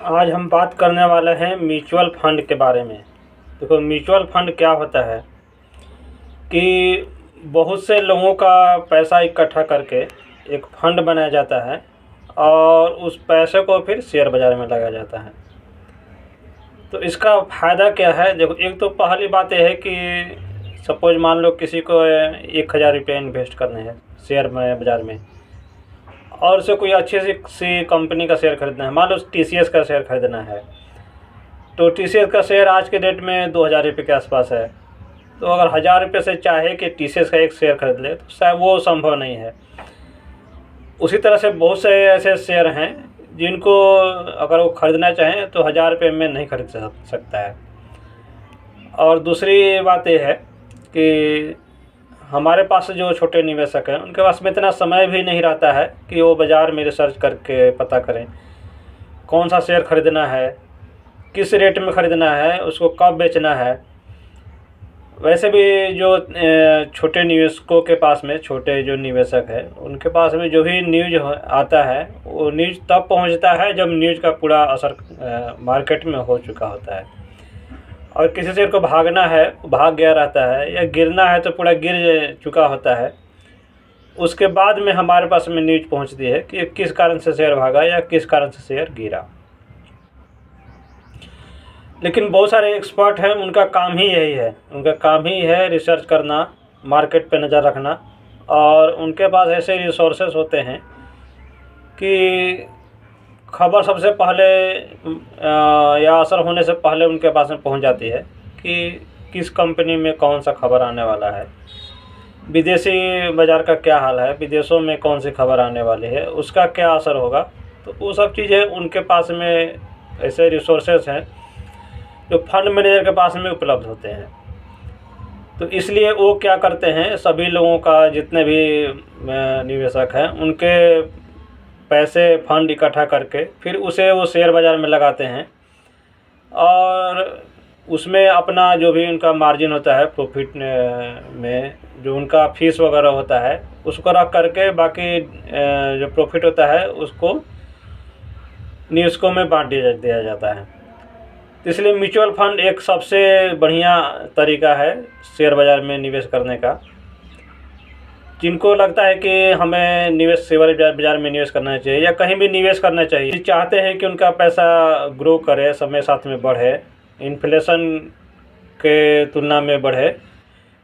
आज हम बात करने वाले हैं म्यूचुअल फंड के बारे में। देखो, म्यूचुअल फंड क्या होता है कि बहुत से लोगों का पैसा इकट्ठा करके एक फंड बनाया जाता है और उस पैसे को फिर शेयर बाज़ार में लगाया जाता है। तो इसका फ़ायदा क्या है? देखो, एक तो पहली बात यह है कि सपोज मान लो किसी को 1000 रुपये इन्वेस्ट करने हैं शेयर में बाज़ार में, और उसे कोई अच्छी सी कंपनी का शेयर खरीदना है। मान लो TCS का शेयर खरीदना है, तो TCS का शेयर आज के डेट में 2000 रुपये के आसपास है। तो अगर 1000 रुपये से चाहे कि TCS का एक शेयर खरीद ले, तो शायद वो संभव नहीं है। उसी तरह से बहुत से ऐसे शेयर हैं जिनको अगर वो ख़रीदना चाहें तो 1000 रुपये में नहीं खरीद सकता है। और दूसरी बात ये है कि हमारे पास जो छोटे निवेशक हैं, उनके पास में इतना समय भी नहीं रहता है कि वो बाज़ार में रिसर्च करके पता करें कौन सा शेयर ख़रीदना है, किस रेट में ख़रीदना है, उसको कब बेचना है। वैसे भी जो छोटे निवेशकों के पास में, छोटे जो निवेशक हैं, उनके पास में जो भी न्यूज आता है, वो न्यूज तब पहुंचता है जब न्यूज का पूरा असर मार्केट में हो चुका होता है। और किसी शेयर को भागना है, भाग गया रहता है, या गिरना है तो पूरा गिर चुका होता है। उसके बाद में हमारे पास में न्यूज पहुंचती है कि किस कारण से शेयर भागा या किस कारण से शेयर गिरा। लेकिन बहुत सारे एक्सपर्ट हैं, उनका काम ही यही है, उनका काम ही है रिसर्च करना, मार्केट पे नज़र रखना, और उनके पास ऐसे रिसोर्सेस होते हैं कि खबर सबसे पहले या असर होने से पहले उनके पास में पहुंच जाती है कि किस कंपनी में कौन सा खबर आने वाला है, विदेशी बाज़ार का क्या हाल है, विदेशों में कौन सी खबर आने वाली है, उसका क्या असर होगा। तो वो सब चीज़ें उनके पास में ऐसे रिसोर्सेस हैं जो फंड मैनेजर के पास में उपलब्ध होते हैं। तो इसलिए वो क्या करते हैं, सभी लोगों का, जितने भी निवेशक हैं, उनके पैसे फंड इकट्ठा करके फिर उसे वो शेयर बाज़ार में लगाते हैं, और उसमें अपना जो भी उनका मार्जिन होता है, प्रॉफिट में जो उनका फीस वगैरह होता है, उसको रख करके बाकी जो प्रॉफिट होता है उसको निवेशकों में बांट दिया जाता है। इसलिए म्यूचुअल फंड एक सबसे बढ़िया तरीका है शेयर बाज़ार में निवेश करने का। जिनको लगता है कि हमें निवेश शेयर बाज़ार में निवेश करना चाहिए या कहीं भी निवेश करना चाहिए, चाहते हैं कि उनका पैसा ग्रो करे, समय साथ में बढ़े, इन्फ्लेशन के तुलना में बढ़े,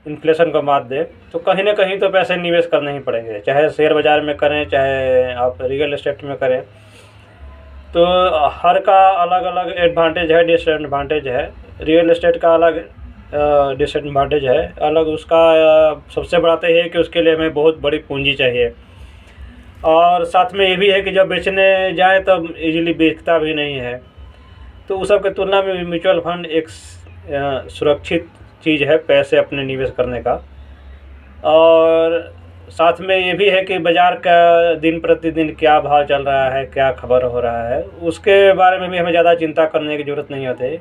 इन्फ्लेशन को मात दे, तो कहीं ना कहीं तो पैसे निवेश करने ही पड़ेंगे, चाहे शेयर बाज़ार में करें, चाहे आप रियल एस्टेट में करें। तो हर का अलग अलग एडवांटेज है, डिसएडवांटेज है। रियल एस्टेट का अलग डिसएडवांटेज है, अलग उसका सबसे बड़ा तो ये है कि उसके लिए हमें बहुत बड़ी पूंजी चाहिए, और साथ में ये भी है कि जब बेचने जाए तब इजीली बिकता भी नहीं है। तो उस सब की तुलना में म्यूचुअल फंड एक सुरक्षित चीज़ है पैसे अपने निवेश करने का। और साथ में ये भी है कि बाज़ार का दिन प्रतिदिन क्या भाव चल रहा है, क्या खबर हो रहा है, उसके बारे में भी हमें ज़्यादा चिंता करने की ज़रूरत नहीं होती,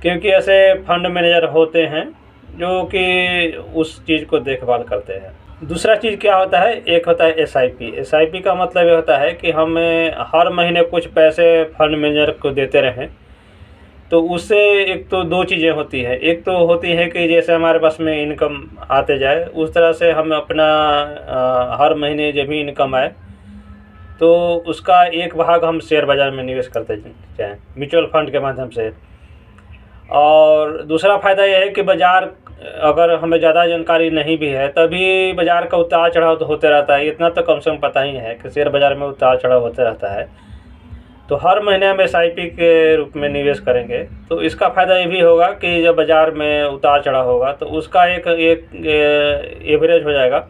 क्योंकि ऐसे फंड मैनेजर होते हैं जो कि उस चीज़ को देखभाल करते हैं। दूसरा चीज़ क्या होता है, एक होता है SIP का मतलब ये होता है कि हमें हर महीने कुछ पैसे फंड मैनेजर को देते रहें। तो उससे एक तो दो चीज़ें होती हैं, एक तो होती है कि जैसे हमारे पास में इनकम आते जाए, उस तरह से हम अपना हर महीने जब भी इनकम आए तो उसका एक भाग हम शेयर बाज़ार में निवेश करते जाएँ म्यूचुअल फंड के माध्यम से। और दूसरा फ़ायदा यह है कि बाज़ार, अगर हमें ज़्यादा जानकारी नहीं भी है, तभी बाज़ार का उतार चढ़ाव तो होते रहता है। इतना तो कम से कम पता ही है कि शेयर बाज़ार में उतार चढ़ाव होते रहता है। तो हर महीने हम SIP के रूप में निवेश करेंगे तो इसका फ़ायदा ये भी होगा कि जब बाज़ार में उतार चढ़ाव होगा तो उसका एक एवरेज हो जाएगा।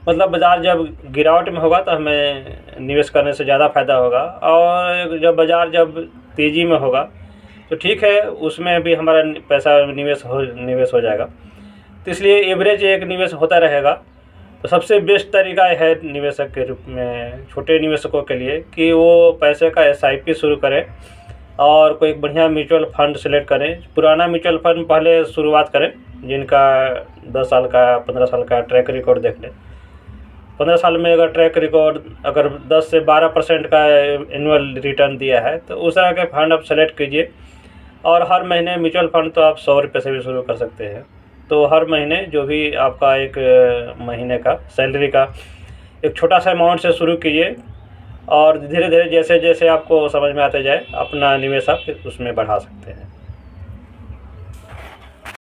मतलब बाज़ार जब गिरावट में होगा तो हमें निवेश करने से ज़्यादा फ़ायदा होगा, और जब बाज़ार जब तेज़ी में होगा तो ठीक है, उसमें भी हमारा पैसा निवेश हो जाएगा। तो इसलिए एवरेज एक निवेश होता रहेगा। तो सबसे बेस्ट तरीका है निवेशक के रूप में, छोटे निवेशकों के लिए, कि वो पैसे का SIP शुरू करें और कोई एक बढ़िया म्यूचुअल फंड सेलेक्ट करें। पुराना म्यूचुअल फंड पहले शुरुआत करें, जिनका 10 साल का 15 साल का ट्रैक रिकॉर्ड देख लें, 15 साल में अगर ट्रैक रिकॉर्ड अगर 10 से 12% का एनुअल रिटर्न दिया है तो उस तरह के फंड आप सेलेक्ट कीजिए। और हर महीने म्यूचुअल फंड तो आप 100 रुपये से भी शुरू कर सकते हैं। तो हर महीने जो भी आपका एक महीने का सैलरी का एक छोटा सा अमाउंट से शुरू कीजिए, और धीरे धीरे जैसे जैसे आपको समझ में आते जाए अपना निवेश आप उसमें बढ़ा सकते हैं।